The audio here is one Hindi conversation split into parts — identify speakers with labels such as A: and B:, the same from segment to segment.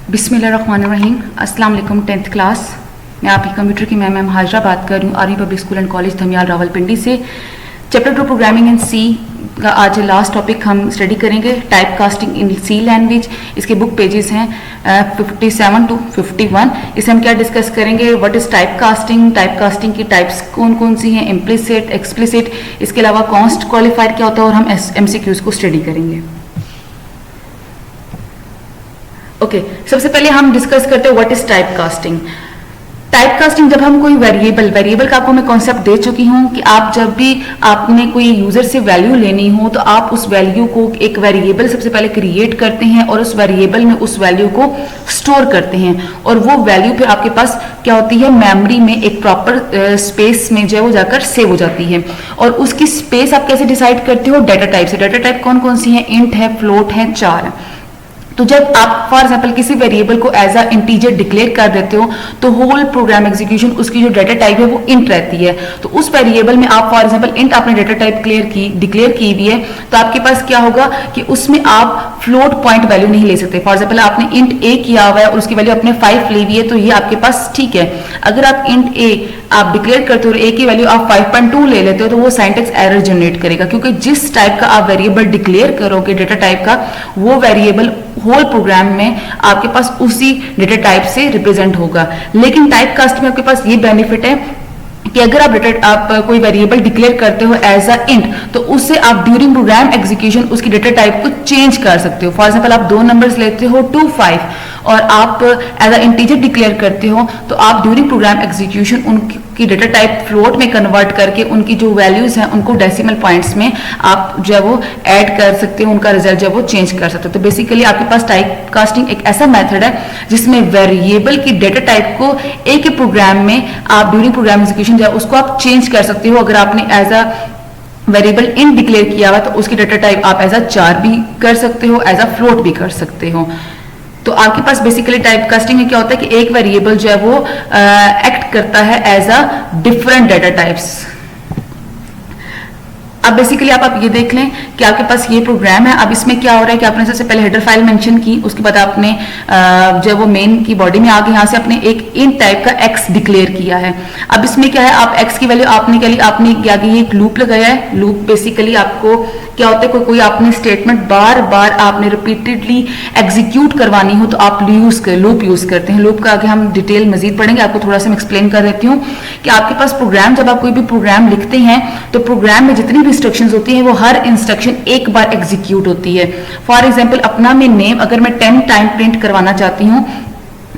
A: बिस्मिल्लाहिर्रहमानिर्रहीम। अस्सलाम वालेकुम। 10th क्लास मैं आपकी कंप्यूटर की मैम हाजरा बात कर रही हूँ army public school and college Dhamial Rawalpindi से। चैप्टर 2 प्रोग्रामिंग इन सी का आज लास्ट टॉपिक हम स्टडी करेंगे, type casting in C language. इसके बुक पेजेस हैं 57 to 51। इसे हम क्या डिस्कस करेंगे, व्हाट इज टाइप कास्टिंग की टाइप्स कौन कौन सी हैं, इम्प्लिसिट, एक्सप्लिसिट, इसके अलावा कॉन्स्ट क्वालिफायर क्या होता है, और हम MCQs को स्टडी करेंगे। ओके, सबसे पहले हम डिस्कस करते हैं what is type casting. Type casting, जब हम कोई वेरिएबल का आपको मैं कॉन्सेप्ट दे चुकी हूं कि आप जब भी आपने कोई यूजर से वैल्यू लेनी हो तो आप उस वैल्यू को एक वेरिएबल सबसे पहले क्रिएट करते हैं और उस वेरिएबल में उस वैल्यू को स्टोर करते हैं, और वो वैल्यू फिर आपके पास क्या होती है, मेमोरी में एक प्रॉपर स्पेस में जो है वो जाकर सेव हो जाती है। और उसकी स्पेस आप कैसे डिसाइड करते हो, डाटा टाइप से। डाटा टाइप कौन कौन सी है, इंट है, फ्लोट है, चार है। तो जब आप फॉर एग्जाम्पल किसी वेरिएबल को एज अ इंटीजर डिक्लेयर कर देते हो तो होल प्रोग्राम एग्जीक्यूशन उसकी जो डाटा टाइप है वो इंट रहती है। तो उस वेरिएबल में आप फॉर एग्जाम्पल इंट आपने डाटा टाइप डिक्लेयर की हुई है, तो आपके पास क्या होगा कि उसमें आप फ्लोट पॉइंट वैल्यू नहीं ले सकते। फॉर एग्जाम्पल आपने इंट ए किया हुआ है और उसकी वैल्यू आपने 5 ली हुई है, तो ये आपके पास ठीक है। अगर आप इंट ए आप डिक्लेयर करते हो और ए की वैल्यू आप 5.2 ले लेते हो तो वो सिंटैक्स एरर जनरेट करेगा, क्योंकि जिस टाइप का आप वेरिएबल डिक्लेयर करोगे डाटा टाइप का, वो वेरिएबल होल प्रोग्राम में आपके पास उसी डेटा टाइप से रिप्रेजेंट होगा। लेकिन टाइप कास्ट में आपके पास ये बेनिफिट है कि अगर आप कोई वेरिएबल डिक्लेयर करते हो एज अ इंट, तो उससे आप ड्यूरिंग प्रोग्राम एग्जीक्यूशन उसकी डेटा टाइप को चेंज कर सकते हो। फॉर एग्जांपल आप दो नंबर्स लेते हो 2, 5 और आप एज अ इंटीजर डिक्लेयर करते हो, तो आप ड्यूरिंग प्रोग्राम एग्जीक्यूशन उनकी डेटा टाइप फ्लोट में कन्वर्ट करके उनकी जो वैल्यूज हैं उनको डेसिमल पॉइंट्स में आप जो है वो ऐड कर सकते हो, उनका रिजल्ट जो है वो चेंज कर सकते हो। तो बेसिकली आपके पास टाइप कास्टिंग एक ऐसा मेथड है जिसमें वेरिएबल की डेटा टाइप को एक ही प्रोग्राम में आप ड्यूरिंग प्रोग्राम एग्जीक्यूशन जो है उसको आप चेंज कर सकते हो। अगर आपने as a variable in declare किया हुआ तो उसकी डेटा टाइप आप एज अ चार भी कर सकते हो, एज अ फ्लोट भी कर सकते हो। तो आपके पास बेसिकली टाइप कास्टिंग में क्या होता है कि एक वेरिएबल जो है वो एक्ट करता है as a different data types. अब बेसिकली आप ये देख लें कि आपके पास ये प्रोग्राम है। अब इसमें क्या हो रहा है कि आपने सबसे पहले हेडर फाइल मेंशन की, उसके बाद आपने जो वो मेन की बॉडी में आके यहाँ से आपने एक इन टाइप का एक्स डिक्लेयर किया है। अब इसमें क्या है, आप एक्स की वैल्यू आपने क्या की, एक लूप लगाया है। लूप बेसिकली आपको क्या होता है, कोई आपने स्टेटमेंट बार बार आपने रिपीटेडली एग्जीक्यूट करवानी हो तो आप लूप यूज करते हैं। लूप का आगे हम डिटेल मजीद पढ़ेंगे, आपको थोड़ा सा मैं एक्सप्लेन कर देती हूँ कि आपके पास प्रोग्राम, जब आप कोई भी प्रोग्राम लिखते हैं तो प्रोग्राम में जितनी भी इंस्ट्रक्शंस होती हैं वो हर इंस्ट्रक्शन एक बार एग्जीक्यूट होती है। फॉर एग्जाम्पल अपना मैं नेम अगर मैं 10 टाइम प्रिंट करवाना चाहती हूँ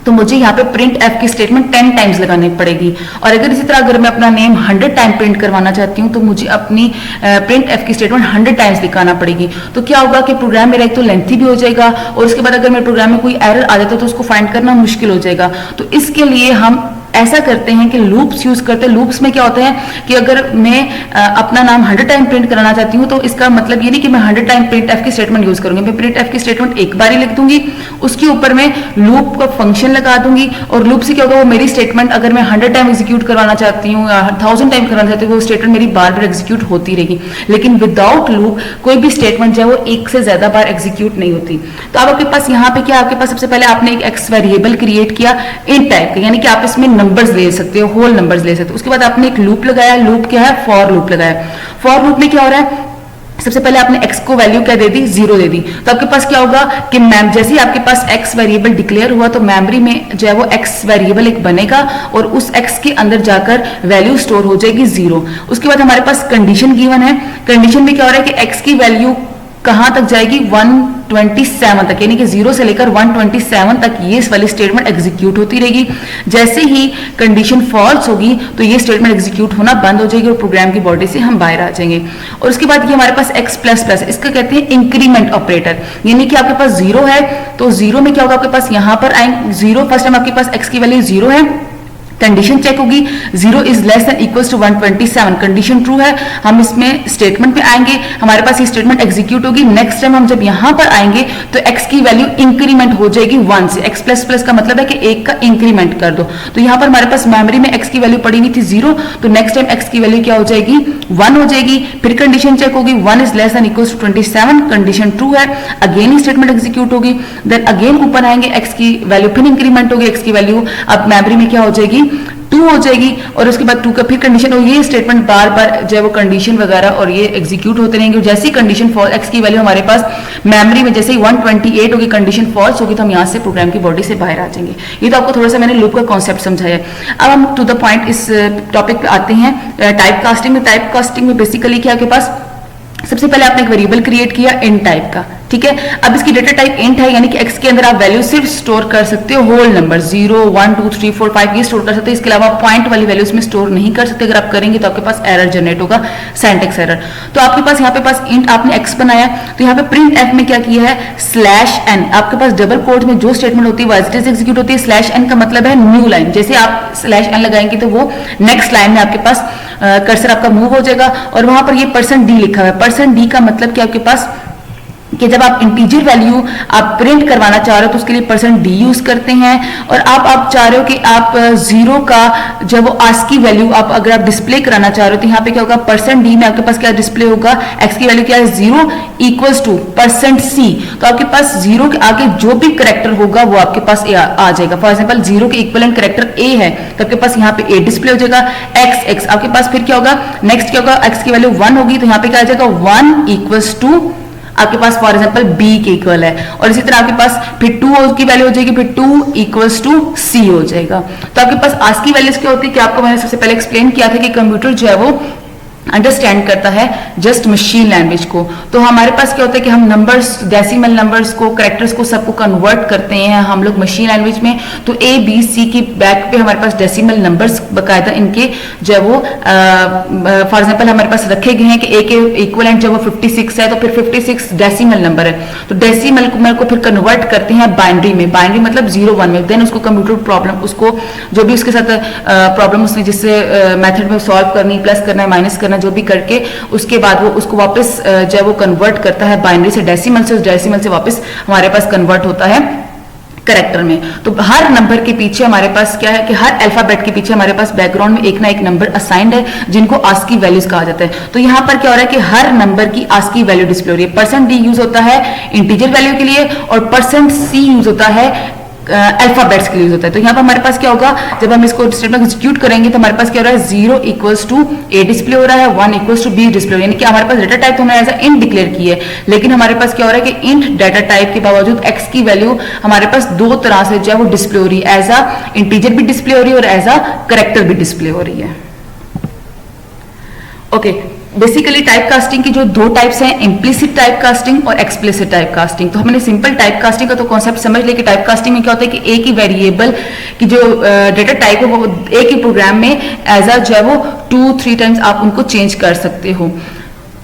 A: तो मुझे यहाँ पे प्रिंट एफ की स्टेटमेंट 10 टाइम्स लगानी पड़ेगी। और अगर इसी तरह अगर मैं अपना नेम 100 टाइम प्रिंट करवाना चाहती हूँ तो मुझे अपनी प्रिंट एफ की स्टेटमेंट 100 टाइम्स दिखाना पड़ेगी। तो क्या होगा कि प्रोग्राम मेरा एक तो लेंथी भी हो जाएगा और उसके बाद अगर मेरे प्रोग्राम में कोई एरर आ जाता है तो उसको फाइंड करना मुश्किल हो जाएगा। तो इसके लिए हम ऐसा करते हैं कि लूप्स यूज करते हैं। लूप्स में क्या होता है कि अगर मैं अपना नाम 100 टाइम प्रिंट कराना चाहती हूँ तो इसका मतलब ये नहीं कि मैं 100 टाइम प्रिंट एफ की स्टेटमेंट यूज करूंगी। मैं प्रिंट एफ की स्टेटमेंट एक बार ही लिख दूंगी, उसके ऊपर मैं लूप का फंक्शन लगा दूंगी और लूप से क्या होगा, वो मेरी स्टेटमेंट अगर मैं 100 टाइम एग्जीक्यूट करवाना चाहती हूँ या 1000 टाइम करवाना चाहती हूँ वो स्टेटमेंट मेरी बार बार एग्जीक्यूट होती रहेगी। लेकिन विदाउट लूप कोई भी स्टेटमेंट जो है वो एक से ज्यादा बार एग्जीक्यूट नहीं होती। तो अब आपके पास यहाँ पे क्या, आपके पास सबसे पहले आपने एक एक्स वेरिएबल क्रिएट किया इन टाइप का, यानी कि आप इसमें नंबर्स ले सकते हो, होल नंबर्स ले सकते हो। उसके बाद आपने एक लूप लगाया, लूप क्या है, फॉर लूप लगाया। फॉर लूप में क्या हो रहा है, सबसे पहले आपने x को वैल्यू क्या दे दी, 0 दे दी। तो आपके पास क्या होगा कि जैसे ही आपके पास x वेरिएबल डिक्लेयर हुआ तो मेमोरी में जो है वो x वेरिएबल एक बनेगा और उस x के अंदर जाकर वैल्यू स्टोर हो जाएगी 0। उसके बाद हमारे पास कंडीशन गिवन है। कंडीशन में क्या हो रहा है कि x की वैल्यू कहां तक जाएगी, 127 तक, यानी कि 0 से लेकर 127 तक ये वाली स्टेटमेंट एग्जीक्यूट होती रहेगी। जैसे ही कंडीशन फॉल्स होगी तो ये स्टेटमेंट एग्जीक्यूट होना बंद हो जाएगी और प्रोग्राम की बॉडी से हम बाहर आ जाएंगे। और उसके बाद ये हमारे पास x++, इसका कहते हैं इंक्रीमेंट ऑपरेटर, यानी कि आपके पास 0 है तो 0 में क्या होगा, आपके पास यहां पर आएंगे 0, फर्स्ट टाइम आपके पास x की वैल्यू 0 है कंडीशन चेक होगी, 0 is less than equals to 127, condition true है। हम इसमें स्टेटमेंट पे आएंगे, हमारे पास ये स्टेटमेंट एग्जीक्यूट होगी। नेक्स्ट टाइम हम जब यहां पर आएंगे तो x की वैल्यू इंक्रीमेंट हो जाएगी 1 से। x प्लस प्लस का मतलब है कि 1 का इंक्रीमेंट कर दो। तो यहां पर हमारे पास मेमोरी में x की वैल्यू पड़ी हुई थी 0, तो नेक्स्ट टाइम x की वैल्यू क्या हो जाएगी 1 हो जाएगी। फिर कंडीशन चेक होगी, 1 is less than equals to 27, condition true है। अगेन ही स्टेटमेंट एग्जीक्यूट होगी, देन अगेन ऊपर आएंगे, x की वैल्यू फिर इंक्रीमेंट होगी, x की वैल्यू अब मेमोरी में क्या हो जाएगी 2 हो जाएगी। और उसके बाद 2 का फिर कंडीशन, और ये स्टेटमेंट बार बार जो है वो कंडीशन वगैरह और ये एग्जीक्यूट होते रहेंगे। जैसी कंडीशन फॉल्स, x की वैल्यू हमारे पास मेमोरी में जैसे ही 128 होगी, कंडीशन फॉल्स होगी, तो हम यहाँ से प्रोग्राम की बॉडी से बाहर आ जाएंगे। ये तो आपको थोड़ा सा मैंने लूप का कॉन्सेप्ट समझाया है। अब हम टू द पॉइंट इस टॉपिक पे आते हैं। टाइप कास्टिंग में, टाइप कास्टिंग में बेसिकली क्या, आपके पास सबसे पहले आपने एक वेरिएबल क्रिएट किया int टाइप का, ठीक है। अब इसकी डेटा टाइप int है, यानी कि x के अंदर आप वैल्यू सिर्फ स्टोर कर सकते हो होल नंबर 0 1 2 3 4 5 ये स्टोर कर सकते हो। इसके अलावा पॉइंट वाली वैल्यू इसमें स्टोर नहीं कर सकते। अगर आप करेंगे तो आपके पास एरर जनरेट होगा, सिंटैक्स एरर। तो आपके पास यहाँ पे पास int आपने x बनाया, तो यहाँ पे प्रिंट f में क्या किया है /n। आपके पास डबल कोट में जो स्टेटमेंट होती है वो एग्जीक्यूट होती है। /n का मतलब है न्यू लाइन, जैसे आप /n लगाएंगे तो वो नेक्स्ट लाइन में आपके पास कर्सर आपका मूव हो जाएगा। और वहां पर ये %d लिखा हुआ है। %d का मतलब कि आपके पास कि जब आप इंटीजर वैल्यू आप प्रिंट करवाना चाह रहे हो तो उसके लिए %d यूज करते हैं। और आप चाह रहे हो कि आप 0 का जब वो आस्की वैल्यू आप अगर आप डिस्प्ले कराना चाह रहे हो तो यहाँ पे क्या होगा %d में आपके पास क्या डिस्प्ले होगा, x की वैल्यू क्या है 0 इक्वल्स टू %c। तो आपके पास 0 के आगे जो भी करेक्टर होगा वो आपके पास आ जाएगा। फॉर एग्जाम्पल 0 के इक्वलेंट करेक्टर a है तो आपके पास यहाँ पे a डिस्प्ले हो जाएगा। x आपके पास फिर क्या होगा, नेक्स्ट क्या होगा, x की वैल्यू 1 होगी तो यहाँ पे क्या आ जाएगा 1 इक्वल्स टू आपके पास फॉर एग्जांपल b के इक्वल है। और इसी तरह आपके पास फिर 2 की वैल्यू हो जाएगी, फिर 2 इक्वल्स टू c हो जाएगा। तो आपके पास आस्की वैल्यूज क्या होती है कि आपको मैंने सबसे पहले एक्सप्लेन किया था कि कंप्यूटर जो है वो अंडरस्टैंड करता है जस्ट मशीन लैंग्वेज को। तो हमारे पास क्या होता है कि हम नंबर्स, डेसिमल नंबर्स को, करेक्टर्स को सबको कन्वर्ट करते हैं हम लोग मशीन लैंग्वेज में। तो a b c की बैक पे हमारे पास डेसिमल नंबर्स बकायदा इनके जो है वो फॉर एग्जांपल हमारे पास रखे गए हैं कि a के इक्विवेलेंट जो वो 56 है तो फिर 56 डेसिमल नंबर है। तो डेसिमल को फिर कन्वर्ट करते हैं बाइनरी में, बाइनरी मतलब 0 1 में। देन उसको कंप्यूटर प्रॉब्लम, उसको जो भी उसके साथ प्रॉब्लम उसने जिससे मेथड में सॉल्व करनी, प्लस करना है, माइनस करना, जो भी करके उसके बाद वो उसको वापस जब वो कन्वर्ट करता है बाइनरी से डेसिमल से, उस डेसिमल से वापस हमारे पास कन्वर्ट होता है करेक्टर में। तो हर नंबर के पीछे हमारे पास क्या है कि हर अल्फाबेट के पीछे हमारे पास बैकग्राउंड में एक ना एक नंबर असाइंड है जिनको आस्की वैल्यूज कहा जाता है। तो यहाँ पर क्या हो रहा है कि हर नंबर की आस्की वैल्यू डिस्प्ले हो रही है। %d यूज होता है इंटीजर वैल्यू के लिए और %c यूज होता है अल्फाबेट्स के लिए होता है। तो यहाँ पर हमारे पास क्या होगा, जब हम इसको स्टेटमेंट एग्जीक्यूट करेंगे तो हमारे पास क्या हो रहा है 0 इक्वल्स टू a डिस्प्ले हो रहा है, 1 इक्वल्स टू b डिस्प्ले हो रहा है। यानी कि हमारे पास डेटा टाइप तो हमने एज int डिक्लेयर की है, लेकिन हमारे पास क्या हो रहा है कि int डेटा टाइप के बावजूद x की वैल्यू हमारे पास दो तरह से जो है वो डिस्प्ले हो रही है, एज अ इंटीजर भी डिस्प्ले हो रही है और एज अ करेक्टर भी डिस्प्ले हो रही है। ओके, बेसिकली टाइप कास्टिंग की जो दो टाइप्स हैं, इम्प्लिसिट टाइप कास्टिंग और एक्सप्लिसिट टाइप कास्टिंग। तो हमने सिंपल टाइप कास्टिंग का तो कॉन्सेप्ट समझ लिया कि टाइप कास्टिंग में क्या होता है कि एक ही वेरिएबल की जो डेटा टाइप है वो एक ही प्रोग्राम में एज अ जो है वो 2-3 टाइम्स आप उनको चेंज कर सकते हो।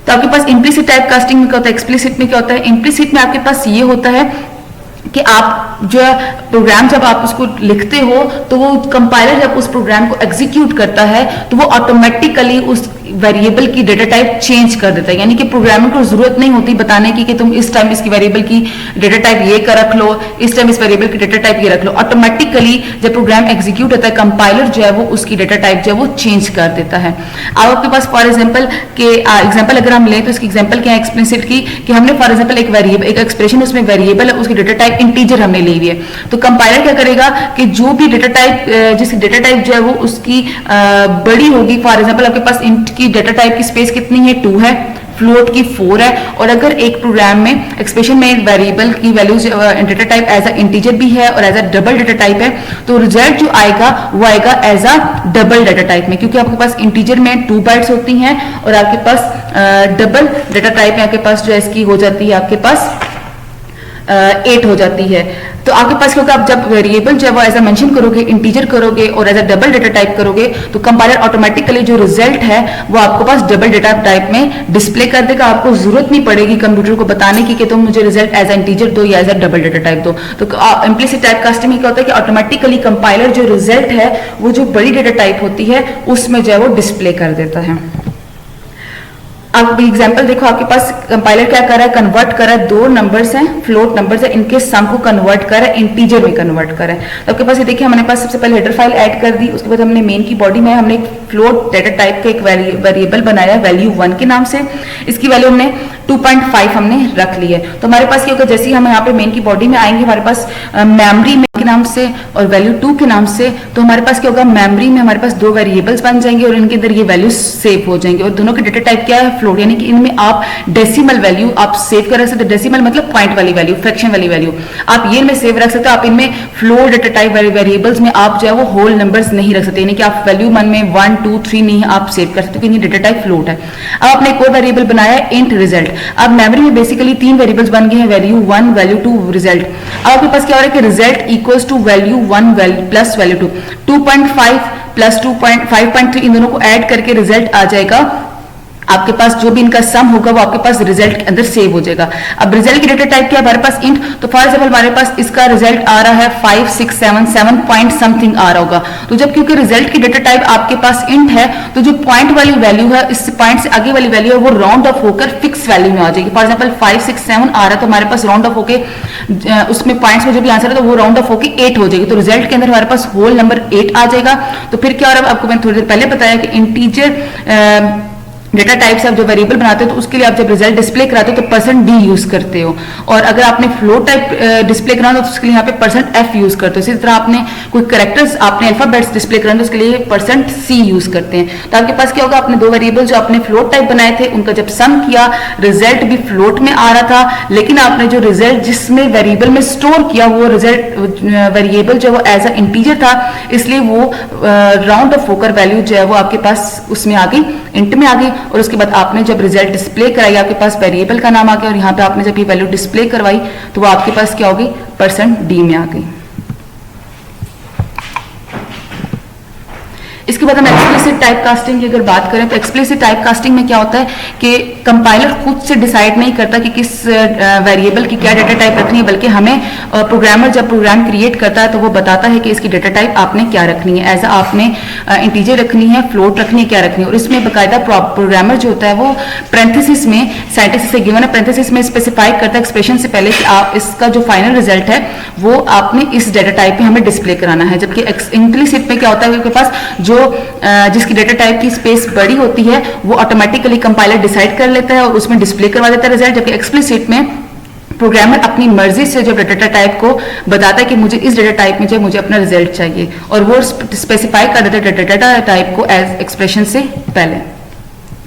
A: तो आपके पास इम्प्लिसिट टाइप कास्टिंग में क्या होता है, एक्सप्लिसिट में क्या होता है। इम्प्लिसिट में आपके पास ये होता है कि आप जो है प्रोग्राम जब आप उसको लिखते हो तो वो कंपाइलर जब उस प्रोग्राम को एग्जीक्यूट करता है तो वो ऑटोमेटिकली उस वेरिएबल की डेटा टाइप चेंज कर देता है। यानी कि प्रोग्रामर को जरूरत नहीं होती बताने की कि तुम इस टाइम इसकी वेरिएबल की डेटा टाइप ये कर रख लो, इस टाइम इस वेरिएबल की डेटा टाइप ये रख लो। ऑटोमेटिकली जब प्रोग्राम एग्जीक्यूट होता है कंपाइलर जो है वो उसकी डेटा टाइप जो है वो चेंज कर देता है। अब आपके पास फॉर एग्जाम्पल के एग्जाम्पल अगर हम लें तो इसकी एग्जाम्पल क्या है एक्सप्लिसिट की, कि हमने फॉर एग्जाम्पल एक वेरिएबल, एक एक्सप्रेशन उसमें वेरिएबल है, उसकी डेटा टाइप इंटीजर हमने ली हुई है। तो कंपाइलर क्या करेगा कि जो भी डेटा टाइप, जिसकी डेटा टाइप जो है वो उसकी बड़ी होगी, फॉर एग्जाम्पल आपके पास इंट की डेटा टाइप की स्पेस कितनी है 2 है, फ्लोट की 4 है, और अगर एक प्रोग्राम में एक्सप्रेशन में वेरिएबल की values data type as a integer भी है और as a double data type है, तो रिजल्ट जो आएगा वो आएगा as a double data type में, क्योंकि आपके पास इंटीजर में 2 बाइट्स होती हैं और आपके पास डबल डेटा टाइप में आपके पास जो है इसकी हो जाती है आपके पास 8 हो जाती है। तो आपके पास क्योंकि आप जब वेरिएबल जो है वो एज अ मेंशन करोगे, इंटीजर करोगे और as a double data type करोगे, तो कंपाइलर ऑटोमेटिकली जो रिजल्ट है वो आपको पास डबल डेटा टाइप में डिस्प्ले कर देगा। आपको जरूरत नहीं पड़ेगी कंप्यूटर को बताने की कि तुम मुझे रिजल्ट एज अ इंटीजर दो या as a double data type दो। तो इम्प्लिसिट टाइप कास्टिंग में क्या होता है कि ऑटोमेटिकली कंपाइलर जो रिजल्ट है वो जो बड़ी डेटा टाइप होती है उसमें जो है वो डिस्प्ले कर देता है। अब एग्जांपल देखो, आपके पास कंपाइलर क्या कर रहा है, कन्वर्ट कर रहा है, दो नंबर्स हैं, फ्लोट नंबर्स है, इनके सम को कन्वर्ट कर रहा है, इंटीजर में कन्वर्ट कर रहा है। तो आपके पास ये देखिए, हमारे पास सबसे पहले हेडर फाइल ऐड कर दी, उसके बाद हमने मेन की बॉडी में हमने एक फ्लोट डेटा टाइप का एक वेरिएबल बनाया वैल्यू 1 के नाम से। इसकी वैल्यू हमने 2.5 हमने रख ली है। तो हमारे पास क्या होगा, जैसे ही हम यहाँ पे मेन की बॉडी में आएंगे, हमारे पास मेमोरी में के नाम से और वैल्यू 2 के नाम से, तो हमारे पास क्या होगा, मेमोरी में हमारे पास दो वेरिएबल्स बन जाएंगे और इनके अंदर ये वैल्यूज सेव हो जाएंगे। और दोनों के डेटा टाइप क्या है, फ्लोट, यानी कि इनमें आप डेसिमल वैल्यू आप सेव कर सकते हो। डेसिमल मतलब पॉइंट वाली वैल्यू, फ्रैक्शन वाली वैल्यू आप ये इनमें सेव रख सकते हो। आप इनमें फ्लोट डेटा टाइप वेरिएबल्स में आप जो है वो होल नंबर्स नहीं रख सकते, यानी कि आप वैल्यू मन में 1 2 3 नहीं आप सेव कर सकते, क्योंकि डेटा टाइप फ्लोट है। अब आपने एक और वेरिएबल बनाया है इंट रिजल्ट। अब मेमोरी में बेसिकली तीन वेरिएबल्स बन गए हैं, वैल्यू 1 वैल्यू 2 रिजल्ट। अब आपके पास क्या हो रहा है कि result equals to value 1 plus value 2, 2.5 plus 2.5.3 इन दोनों को ऐड करके रिजल्ट आ जाएगा। आपके पास जो भी इनका सम होगा वो आपके पास रिजल्ट के अंदर सेव हो जाएगा। अब रिजल्ट की डेटा टाइप क्या है हमारे पास, इंट। तो फॉर एग्जांपल हमारे पास इसका रिजल्ट आ रहा है 5 6 7 पॉइंट समथिंग आ रहा होगा। तो जब क्योंकि रिजल्ट की डेटा टाइप आपके पास इंट है, तो जो पॉइंट वाली वैल्यू है, इस पॉइंट से आगे वाली वैल्यू है, वो राउंड ऑफ होकर फिक्स वैल्यू में आ जाएगी। फॉर एग्जाम्पल 5 6 7 आ रहा है, तो हमारे पास राउंड ऑफ होकर उसमें पॉइंट्स में जो भी आंसर है तो वो राउंड ऑफ होकर 8 हो जाएगी। तो रिजल्ट के अंदर हमारे पास होल नंबर 8 आ जाएगा। तो फिर क्या हो रहा है, आपको मैंने थोड़ी देर पहले बताया कि इंटीजर डेटा टाइप से आप जो वेरिएबल बनाते हो तो उसके लिए आप जब रिजल्ट डिस्प्ले कराते हो तो परसेंट डी यूज करते हो, और अगर आपने फ्लोट टाइप डिस्प्ले कराना तो उसके लिए यहाँ पे परसेंट एफ यूज करते हो। इसी तरह आपने कोई कैरेक्टर्स आपने अल्फाबेट्स डिस्प्ले कराना तो उसके लिए परसेंट सी यूज करते हैं। तो आपके पास क्या होगा, आपने दो वेरिएबल जो आपने फ्लोट टाइप बनाए थे उनका जब सम किया, रिजल्ट भी फ्लोट में आ रहा था, लेकिन आपने जो रिजल्ट जिसमें वेरिएबल में स्टोर किया वो रिजल्ट वेरिएबल जो वो एज अ इंटीजर था, इसलिए वो राउंड ऑफ होकर वैल्यू जो है वो आपके पास उसमें आ गई, इंट में आ गई। और उसके बाद आपने जब रिजल्ट डिस्प्ले कराई, आपके पास वेरिएबल का नाम आ गया, और यहाँ पे आपने जब ये वैल्यू डिस्प्ले करवाई तो वो आपके पास क्या होगी, परसेंट डी में आ गई। इसके बाद हम एक्सप्लिसिट टाइप कास्टिंग की अगर बात करें तो एक्सप्लिसिट टाइप कास्टिंग में क्या होता है कि कंपाइलर खुद से डिसाइड नहीं करता कि किस वेरिएबल की क्या डेटा टाइप रखनी है, बल्कि हमें प्रोग्रामर जब प्रोग्राम क्रिएट करता है तो वो बताता है कि इसकी डेटा टाइप आपने क्या रखनी है, एज आपने इंटीजर रखनी है, फ्लोट रखनी है, क्या रखनी है। और इसमें बाकायदा प्रोग्रामर जो होता है वो पैरेंथेसिस में, साइंटिस्ट से गिवन है, पैरेंथेसिस में स्पेसिफाई करता है एक्सप्रेशन से पहले कि आप इसका जो फाइनल रिजल्ट है वो आपने इस डेटा टाइप में हमें डिस्प्ले कराना है। जबकि इम्प्लिसिट में क्या होता है, आपके पास जो जिसकी डेटा टाइप की स्पेस बड़ी होती है वो ऑटोमेटिकली कंपाइलर डिसाइड कर लेता है और उसमें डिस्प्ले करवा देता है रिजल्ट। जबकि एक्सप्लिसिट में प्रोग्रामर अपनी मर्जी से जो डेटा टाइप को बताता है कि मुझे इस डेटा टाइप में जो मुझे अपना रिजल्ट चाहिए, और वो स्पेसिफाई कर देता है डेटा टाइप को एज एक्सप्रेशन से पहले।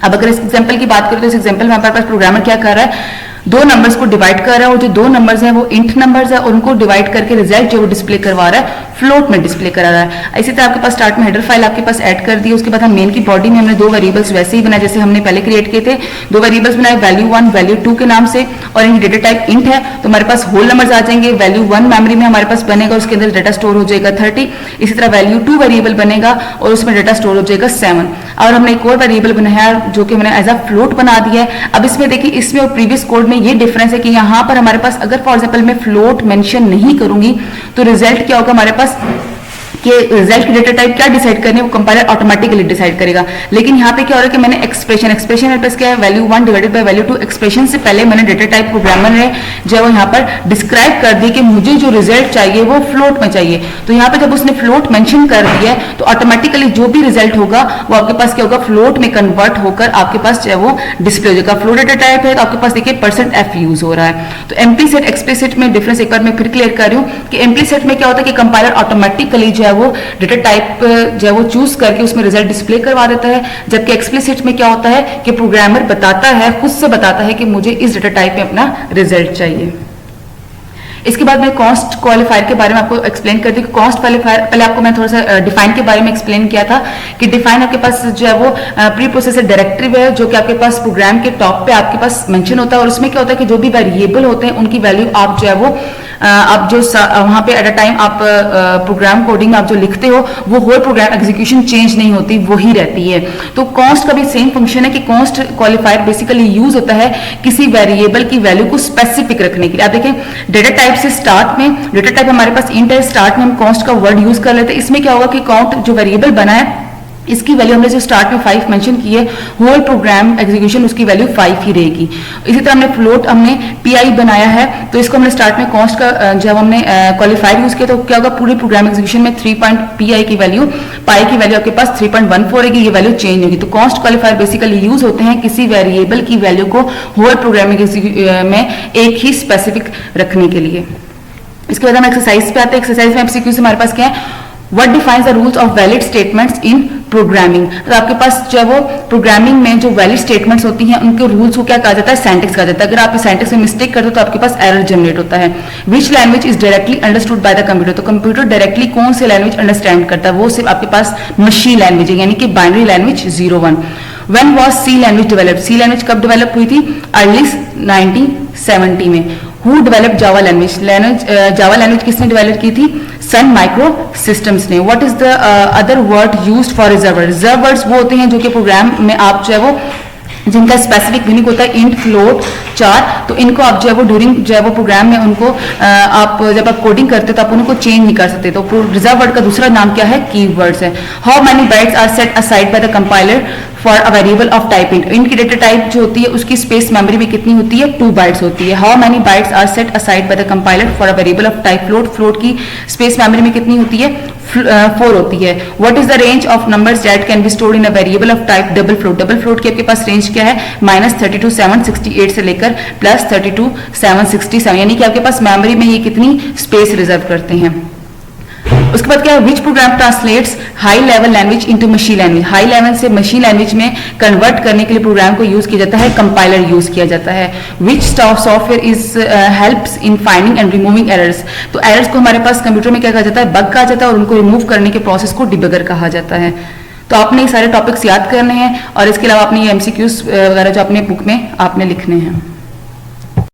A: अब अगर इस एग्जांपल की बात करें तो इस एग्जांपल में हमारे पास प्रोग्रामर क्या कर रहा है, दो नंबर्स को डिवाइड कर रहा है, और जो दो नंबर्स हैं वो इंट नंबर्स है, उनको डिवाइड करके रिजल्ट जो वो डिस्प्ले करवा रहा है फ्लोट में डिस्प्ले करा रहा है। इसी तरह आपके पास स्टार्ट में हेडर फाइल आपके पास ऐड कर दी, उसके बाद हम मेन की बॉडी में हमने दो वेरिएबल्स वैसे ही बनाए जैसे हमने पहले क्रिएट किए थे। दो वेरिएबल्स बनाए वैल्यू 1 वैल्यू 2 के नाम से, और इनकी डेटा टाइप इंट है तो हमारे पास होल नंबर्स आ जाएंगे। वैल्यू 1 मेमोरी में हमारे पास बनेगा, उसके अंदर डेटा स्टोर हो जाएगा 30। इसी तरह वैल्यू 2 वेरिएबल बनेगा और उसमें डेटा स्टोर हो जाएगा 7। और हमने एक और वेरिएबल बनाया जो कि मैंने एज अ फ्लोट बना दिया है। अब इसमें देखिए, इसमें और प्रीवियस कोड में ये डिफरेंस है कि यहाँ पर हमारे पास अगर फॉर एग्जाम्पल मैं फ्लोट मेंशन नहीं करूंगी तो रिजल्ट क्या होगा, हमारे पास कि रिजल्ट की डेटा टाइप क्या डिसाइड करनी है वो कंपाइलर ऑटोमेटिकली डिसाइड करेगा। लेकिन यहाँ पे क्या हो रहा है कि मैंने एक्सप्रेशन मेरे पास क्या है, value 1 divided by value 2, expression से पहले मैंने डेटा टाइप प्रोग्रामर ने जो है यहाँ पर डिस्क्राइब कर दी कि मुझे जो रिजल्ट चाहिए वो फ्लोट में चाहिए। तो यहाँ पे जब उसने फ्लोट मेंशन कर दिया है तो ऑटोमेटिकली जो भी रिजल्ट होगा वो आपके पास क्या होगा, फ्लोट में कन्वर्ट होकर आपके पास जो है वो डिस्प्ले हो जाएगा। फ्लोट डेटा टाइप है तो आपके पास देखिए परसेंट एफ यूज हो रहा है। तो इम्प्लिसिट एक्सप्लिसिट में डिफरेंस एक बार मैं फिर क्लियर कर रही हूँ कि इम्प्लिसिट में क्या होता है कि कंपाइलर ऑटोमेटिकली जो है वो डेटा टाइप जो है वो चूज करके उसमें रिजल्ट डिस्प्ले करवा देता है। जबकि एक्सप्लिसिट में क्या होता है कि प्रोग्रामर बताता है, खुद से बताता है कि मुझे इस डेटा टाइप में अपना रिजल्ट चाहिए। इसके बाद मैं कॉस्ट क्वालिफायर के बारे में आपको एक्सप्लेन कर दी। कॉस्ट क्वालिफायर पहले आपको मैं थोड़ा सा डिफाइन के बारे में एक्सप्लेन किया था कि डिफाइन आपके पास जो है वो प्री प्रोसेसर डायरेक्टिव है, जो कि आपके पास प्रोग्राम के टॉप पे आपके पास मेंशन होता है, और उसमें क्या होता है कि जो भी वेरिएबल होते हैं उनकी वैल्यू आप जो है वो आप जो वहां पे एट अ टाइम आप प्रोग्राम कोडिंग आप जो लिखते हो वो होल प्रोग्राम एग्जीक्यूशन चेंज नहीं होती, वही रहती है। तो कॉस्ट का भी सेम फंक्शन है कि कॉस्ट क्वालिफायर बेसिकली यूज होता है किसी वेरिएबल की वैल्यू को स्पेसिफिक रखने के लिए। आप देखें डेटा टाइप से स्टार्ट में, डेटा टाइप हमारे पास इंट है, स्टार्ट में हम कॉस्ट का वर्ड यूज कर लेते हैं। इसमें क्या होगा कि काउंट जो वेरिएबल बना है इसकी वैल्यू हमने जो स्टार्ट में 5 मेंशन की है, होल प्रोग्राम एग्जीक्यूशन उसकी वैल्यू 5 ही रहेगी। इसी तरह हमने फ्लोट हमने पीआई बनाया है, तो इसको हमने स्टार्ट में कॉस्ट का जब हमने क्वालिफायर यूज किया तो क्या होगा, पूरे प्रोग्राम एग्जीक्यूशन में 3 पीआई की वैल्यू, पाई की वैल्यू आपके पास 3.14 रहेगी, ये वैल्यू चेंज होगी। तो कॉस्ट क्वालिफायर बेसिकली यूज होते हैं किसी वेरिएबल की वैल्यू को होल प्रोग्राम में एक ही स्पेसिफिक रखने के लिए। इसके बाद हम एक्सरसाइज पे आते हैं। एक्सरसाइज में एमसीक्यू से हमारे पास क्या है, What defines the rules of valid statements in programming? तो आपके पास जो वो प्रोग्रामिंग में जो वैलिड स्टेटमेंट्स होती हैं उनके रूल्स को क्या कहा जाता है, सिंटैक्स कहा जाता है। अगर आप सिंटैक्स में मिस्टेक करते हो तो आपके पास एरर जनरेट होता है। Which language is directly understood by the computer? तो कंप्यूटर डायरेक्टली कौन से लैंग्वेज अंडरस्टैंड करता है, वो सिर्फ आपके पास मशीन लैंग्वेज है, यानी कि binary language 0-1। When was C language develop? C language कब डेवलप हुई थी? अर्ली 1970 में। Who developed Java language? Java language किसने डेवलप की थी? सन माइक्रो सिस्टम्स ने। What is the other word used for reserve? Reserve words वो होते हैं जो कि प्रोग्राम में आप जो है वो जिनका स्पेसिफिक मीनिंग होता है इंट, फ्लोट, चार, तो इनको आप जो है वो ड्यूरिंग जो है वो प्रोग्राम में उनको आप जब आप कोडिंग करते हो तो आप उनको चेंज नहीं कर सकते। तो रिजर्व वर्ड का दूसरा नाम क्या है? कीवर्ड्स है। How many bytes are set aside by the compiler for a variable of type int? Int की डेटा टाइप जो होती है उसकी स्पेस मेमोरी में कितनी होती है? 2 बाइट्स होती है। How many bytes are set aside by the compiler for a variable of type float? Float की स्पेस मेमोरी में कितनी होती है? 4 होती है। What is the range of numbers that can be stored in a variable of type double float? Double float की आपके पास रेंज क्या है? -32,768 से लेकर +32,767, यानी कि आपके पास मेमोरी में ये कितनी स्पेस रिजर्व करते हैं। उसके बाद क्या है, विच programme translates high level language into machine language? High level से मशीन लैंग्वेज में कन्वर्ट करने के लिए प्रोग्राम को यूज किया जाता है, कंपाइलर यूज किया जाता है। विच software is helps in finding and removing errors? तो एरर्स को हमारे पास कंप्यूटर में क्या कहा जाता है? बग कहा जाता है, और उनको रिमूव करने के प्रोसेस को डिबगर कहा जाता है। तो आपने ये सारे टॉपिक्स याद करने हैं, और इसके अलावा अपने एमसीक्यूज वगैरह जो अपने बुक में आपने लिखने हैं।